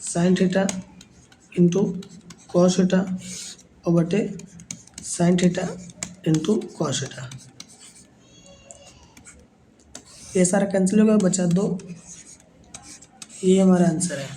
[SPEAKER 1] sign theta into cos theta और बटे sine theta into cos theta. ये सारा कैंसिल होगा, बचा 2। ये हमारा आंसर है।